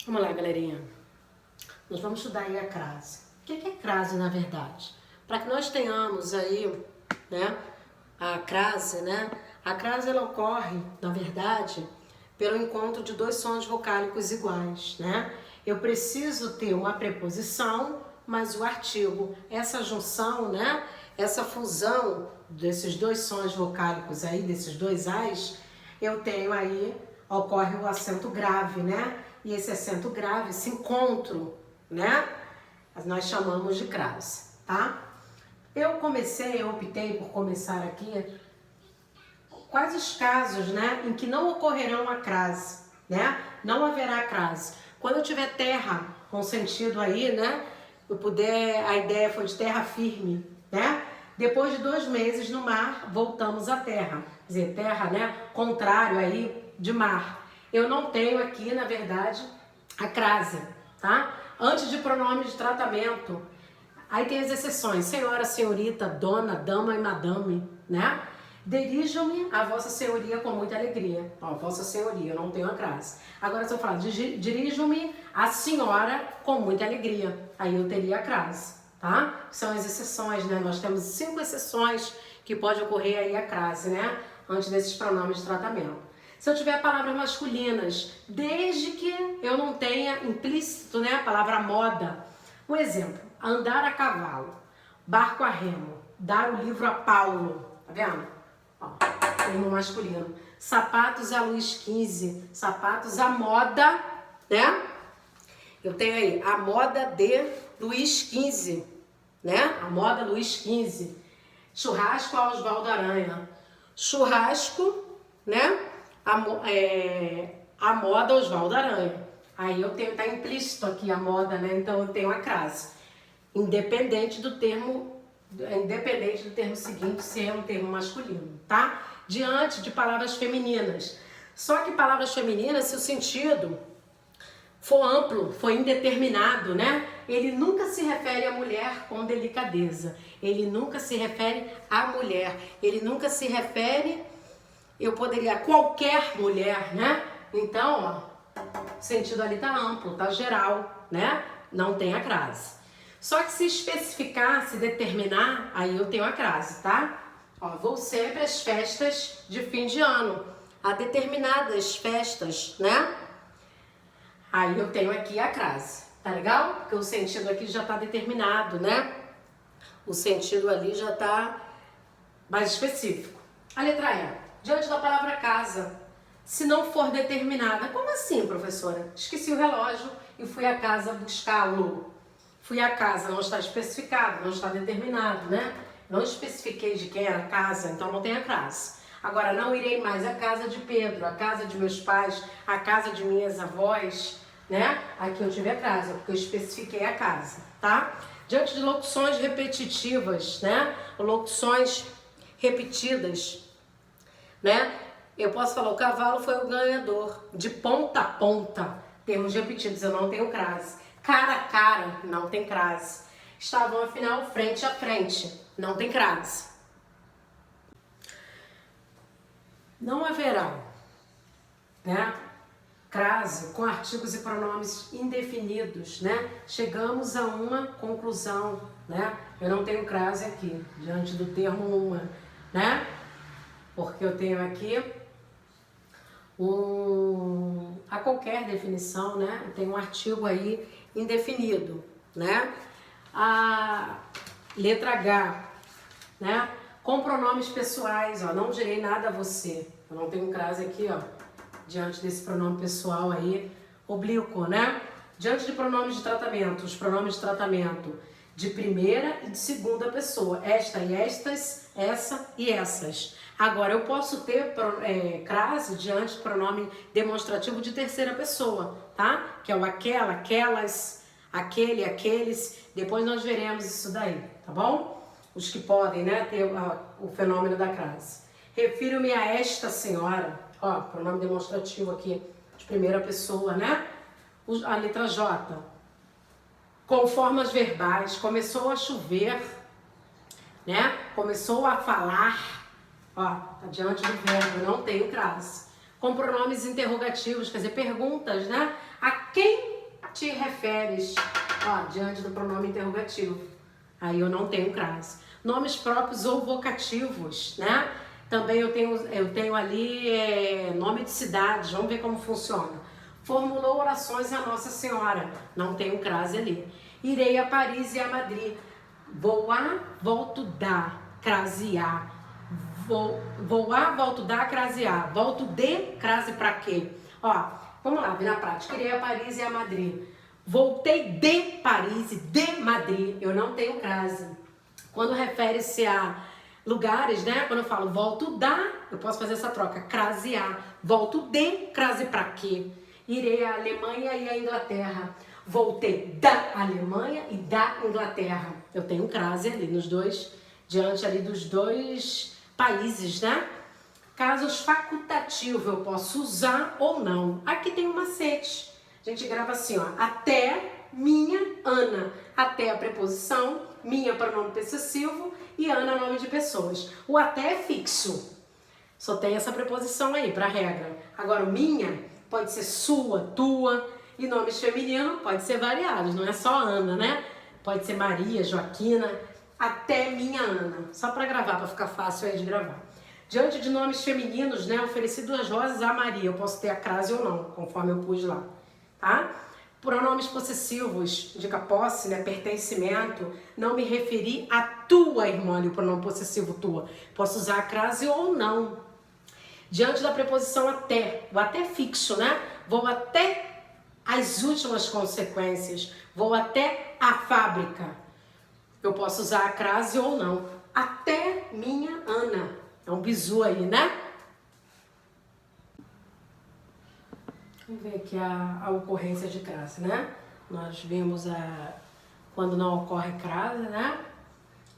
Vamos lá, galerinha. Nós vamos estudar aí a crase. O que é crase, na verdade? Para que nós tenhamos aí, né, a crase, né? A crase, ela ocorre, na verdade, pelo encontro de dois sons vocálicos iguais, né? Eu preciso ter uma preposição, mas o artigo. Essa junção, né? Essa fusão desses dois sons vocálicos aí, desses dois ais, eu tenho aí, ocorre o acento grave, né? E esse acento grave, esse encontro, né? Nós chamamos de crase, tá? Eu optei por começar aqui quais os casos, né, em que não ocorrerão a crase, né? Não haverá crase. Quando eu tiver terra, com sentido aí, né? A ideia foi de terra firme, né? Depois de 2 meses no mar, voltamos à terra. Quer dizer, terra, né? Contrário aí de mar. Eu não tenho aqui, na verdade, a crase, tá? Antes de pronome de tratamento, aí tem as exceções, senhora, senhorita, dona, dama e madame, né? Dirijo-me a vossa senhoria com muita alegria. Ó, vossa senhoria, eu não tenho a crase. Agora, se eu falar, dirijo-me a senhora com muita alegria, aí eu teria a crase, tá? São as exceções, né? Nós temos 5 exceções que pode ocorrer aí a crase, né? Antes desses pronomes de tratamento. Se eu tiver palavras masculinas, desde que eu não tenha implícito, né, a palavra moda. Um exemplo, andar a cavalo, barco a remo, dar o livro a Paulo, tá vendo? Ó, termo masculino. Sapatos a Luís XV, sapatos à moda, né? Eu tenho aí a moda de Luís XV, né? A moda Luís XV. Churrasco a Oswaldo Aranha. Churrasco, né? A moda Oswaldo Aranha. Aí eu tenho, tá implícito aqui a moda, né? Então eu tenho a crase. Independente do termo seguinte ser um termo masculino, tá? Diante de palavras femininas. Só que palavras femininas, se o sentido for amplo, for indeterminado, né? Ele nunca se refere à mulher com delicadeza. Ele nunca se refere à mulher. Ele nunca se refere, eu poderia, qualquer mulher, né? Então, ó, o sentido ali tá amplo, tá geral, né? Não tem a crase. Só que se especificar, se determinar, aí eu tenho a crase, tá? Ó, vou sempre às festas de fim de ano, a determinadas festas, né? Aí eu tenho aqui a crase, tá legal? Porque o sentido aqui já tá determinado, né? O sentido ali já tá mais específico. A letra E. Diante da palavra casa, se não for determinada. Como assim, professora? Esqueci o relógio e fui à casa buscá-lo. Fui à casa, não está especificado, não está determinado, né? Não especifiquei de quem era a casa, então não tem a crase. Agora, não irei mais à casa de Pedro, à casa de meus pais, à casa de minhas avós, né? Aqui eu tive a crase, porque eu especifiquei a casa, tá? Diante de locuções repetitivas, né? Locuções repetidas, né? Eu posso falar, o cavalo foi o ganhador, de ponta a ponta, termos repetidos, eu não tenho crase. Cara a cara, não tem crase. Estavam, afinal, frente a frente, não tem crase. Não haverá, né, crase com artigos e pronomes indefinidos, né? Chegamos a uma conclusão, né? Eu não tenho crase aqui, diante do termo uma, né? Porque eu tenho aqui a qualquer definição, né? Eu tenho um artigo aí indefinido, né? A letra H, né? Com pronomes pessoais, ó, não direi nada a você. Eu não tenho crase aqui, ó, diante desse pronome pessoal aí, oblíquo, né? Diante de pronomes de tratamento, os pronomes de tratamento de primeira e de segunda pessoa. Esta e estas, essa e essas. Agora, eu posso ter crase diante de pronome demonstrativo de terceira pessoa, tá? Que é o aquela, aquelas, aquele, aqueles. Depois nós veremos isso daí, tá bom? Os que podem, né, ter o fenômeno da crase. Refiro-me a esta senhora, ó, pronome demonstrativo aqui de primeira pessoa, né? A letra J. Com formas verbais, começou a chover, né? Começou a falar, ó, tá diante do verbo, não tenho crase. Com pronomes interrogativos, quer dizer, perguntas, né? A quem te referes, ó, diante do pronome interrogativo. Aí eu não tenho crase. Nomes próprios ou vocativos, né? Também eu tenho ali nome de cidades, vamos ver como funciona. Formulou orações a Nossa Senhora, não tenho crase ali. Irei a Paris e a Madrid. Vou a, volto da, crase a. Vou a, volto da, crase a. Volto de, crase pra quê? Ó, vamos lá, na prática. Irei a Paris e a Madrid. Voltei de Paris e de Madrid. Eu não tenho crase. Quando refere-se a lugares, né? Quando eu falo volto da, eu posso fazer essa troca. Crase a. Volto de, crase pra quê? Irei à Alemanha e à Inglaterra. Voltei da Alemanha e da Inglaterra. Eu tenho crase ali nos dois, diante ali dos dois países, né? Casos facultativos eu posso usar ou não. Aqui tem um macete. A gente grava assim, ó. Até minha Ana. Até a preposição, minha pronome possessivo e Ana nome de pessoas. O até é fixo. Só tem essa preposição aí para regra. Agora o minha pode ser sua, tua. E nomes femininos pode ser variados, não é só Ana, né? Pode ser Maria, Joaquina, até minha Ana. Só para gravar, para ficar fácil aí de gravar. Diante de nomes femininos, né? Ofereci 2 rosas a Maria. Eu posso ter a crase ou não, conforme eu pus lá, tá? Pronomes possessivos, indica posse, né? Pertencimento. Não me referi a tua irmã, o pronome possessivo tua. Posso usar a crase ou não. Diante da preposição até, o até é fixo, né? Vou até as últimas consequências, vou até a fábrica. Eu posso usar a crase ou não. Até minha Ana. É um bizu aí, né? Vamos ver aqui a ocorrência de crase, né? Nós vimos quando não ocorre crase, né?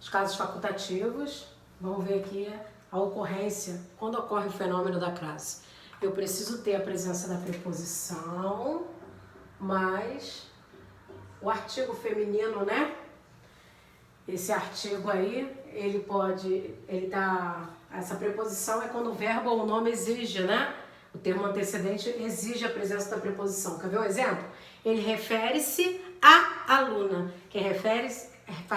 Os casos facultativos. Vamos ver aqui a ocorrência, quando ocorre o fenômeno da crase. Eu preciso ter a presença da preposição, mais o artigo feminino, né? Esse artigo aí, essa preposição é quando o verbo ou o nome exige, né? O termo antecedente exige a presença da preposição. Quer ver um exemplo? Ele refere-se a aluna. Quem faz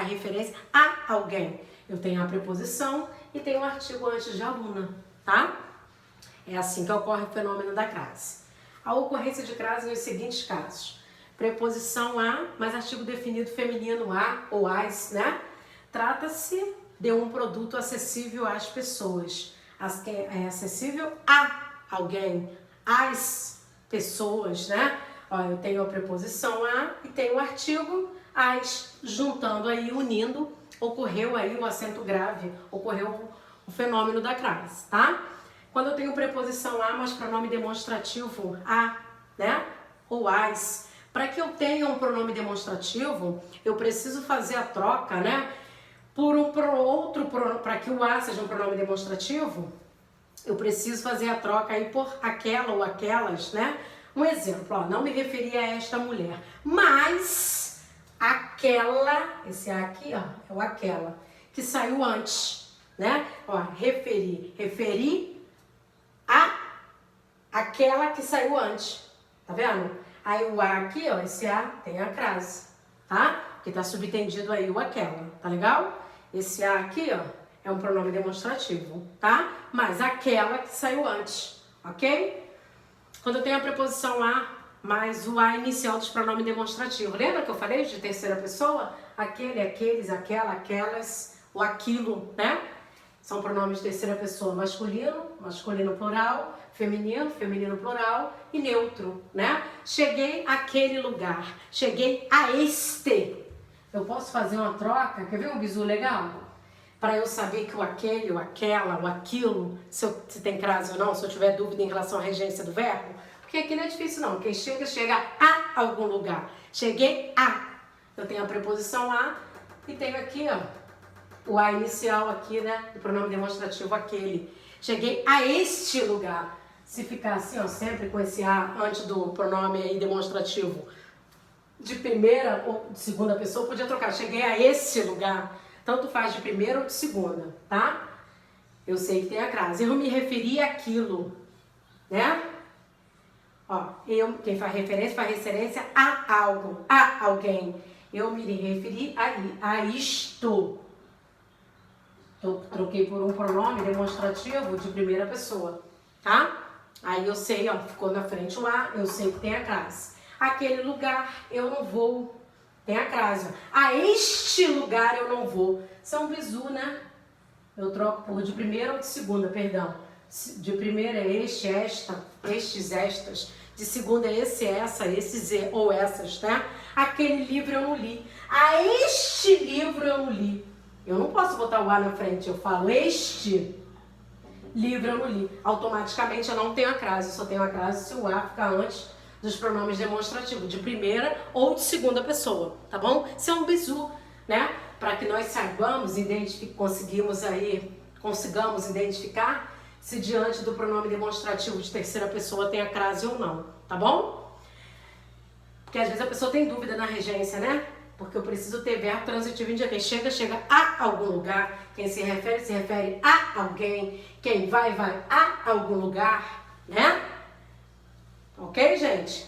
referência a alguém. Eu tenho a preposição e tenho o artigo antes de aluna, tá? É assim que ocorre o fenômeno da crase. A ocorrência de crase nos seguintes casos. Preposição a, mais artigo definido feminino a ou as, né? Trata-se de um produto acessível às pessoas. É acessível a alguém, às pessoas, né? Ó, eu tenho a preposição a e tenho o artigo as, juntando aí, unindo, ocorreu aí o acento grave, ocorreu o fenômeno da crase, tá? Quando eu tenho preposição a, mas pronome demonstrativo a, né? Ou as. Para que eu tenha um pronome demonstrativo, eu preciso fazer a troca, né? Para que o a seja um pronome demonstrativo, eu preciso fazer a troca aí por aquela ou aquelas, né? Um exemplo, ó, não me referi a esta mulher, mas aquela, esse a aqui, ó, é o aquela, que saiu antes, né? Ó, referi a aquela que saiu antes, tá vendo? Aí o a aqui, ó, esse a tem a crase, tá? Porque tá subtendido aí o aquela, tá legal? Esse a aqui, ó, é um pronome demonstrativo, tá? Mas aquela que saiu antes, ok? Quando eu tenho a preposição a, mais o a inicial dos pronomes demonstrativos. Lembra que eu falei de terceira pessoa? Aquele, aqueles, aquela, aquelas, o aquilo, né? São pronomes de terceira pessoa masculino, masculino plural, feminino, feminino plural e neutro, né? Cheguei àquele lugar, cheguei a este. Eu posso fazer uma troca, quer ver um bizu legal? Para eu saber que o aquele, o aquela, o aquilo, se tem crase ou não, se eu tiver dúvida em relação à regência do verbo. Porque aqui não é difícil não, quem chega a algum lugar. Cheguei a. Eu tenho a preposição a e tenho aqui, ó, o a inicial aqui, né, do pronome demonstrativo aquele. Cheguei a este lugar. Se ficar assim, ó, sempre com esse a antes do pronome aí demonstrativo de primeira ou de segunda pessoa, podia trocar. Cheguei a esse lugar. Tanto faz de primeira ou de segunda, tá? Eu sei que tem a crase. Eu me referi àquilo, né? Ó, eu, quem faz referência a algo, a alguém. Eu me referi a isto. Eu troquei por um pronome demonstrativo de primeira pessoa, tá? Aí eu sei, ó, ficou na frente o a, eu sei que tem a crase. Aquele lugar eu não vou, tem a crase. A este lugar eu não vou. São bizu, né? Eu troco por de primeira ou de segunda, perdão. De primeira é este, esta, estes, estas. De segunda é esse, essa, esses ou essas, tá? Aquele livro eu não li. A este livro eu não li. Eu não posso botar o a na frente, eu falo este livro eu não li. Automaticamente eu não tenho a crase. Eu só tenho a crase se o a ficar antes dos pronomes demonstrativos, de primeira ou de segunda pessoa, tá bom? Isso é um bizu, né? Para que nós saibamos, consigamos identificar se diante do pronome demonstrativo de terceira pessoa tem a crase ou não, tá bom? Porque às vezes a pessoa tem dúvida na regência, né? Porque eu preciso ter verbo transitivo indicativo. Quem chega a algum lugar. Quem se refere a alguém. Quem vai a algum lugar, né? Ok, gente?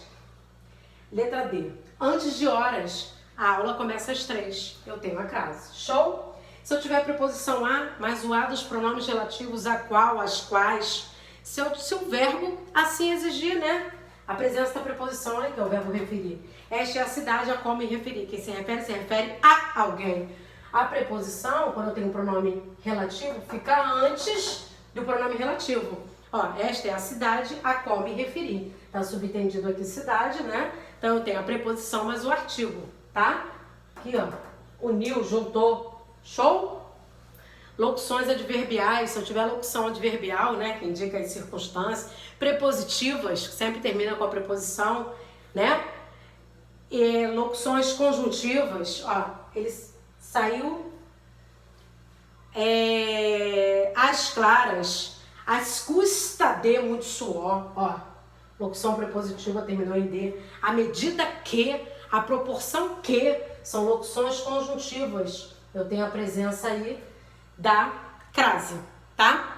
Letra D. Antes de horas, a aula começa às 3. Eu tenho a crase. Show? Se eu tiver a preposição a, mais o a dos pronomes relativos a qual, as quais, se o verbo assim exigir, né? A presença da preposição, né, que é o verbo referir. Esta é a cidade a qual me referi. Quem se refere a alguém. A preposição, quando eu tenho um pronome relativo, fica antes do pronome relativo. Ó, esta é a cidade a qual me referi. Tá subentendido aqui cidade, né? Então eu tenho a preposição mais o artigo, tá? Aqui, ó, uniu, juntou. Show? Locuções adverbiais, se eu tiver locução adverbial, né, que indica as circunstâncias, prepositivas, sempre termina com a preposição, né? E locuções conjuntivas, ó, ele saiu as claras, as custa de muito suor, ó, locução prepositiva terminou em D, a medida que, a proporção que, são locuções conjuntivas, eu tenho a presença aí da crase, tá?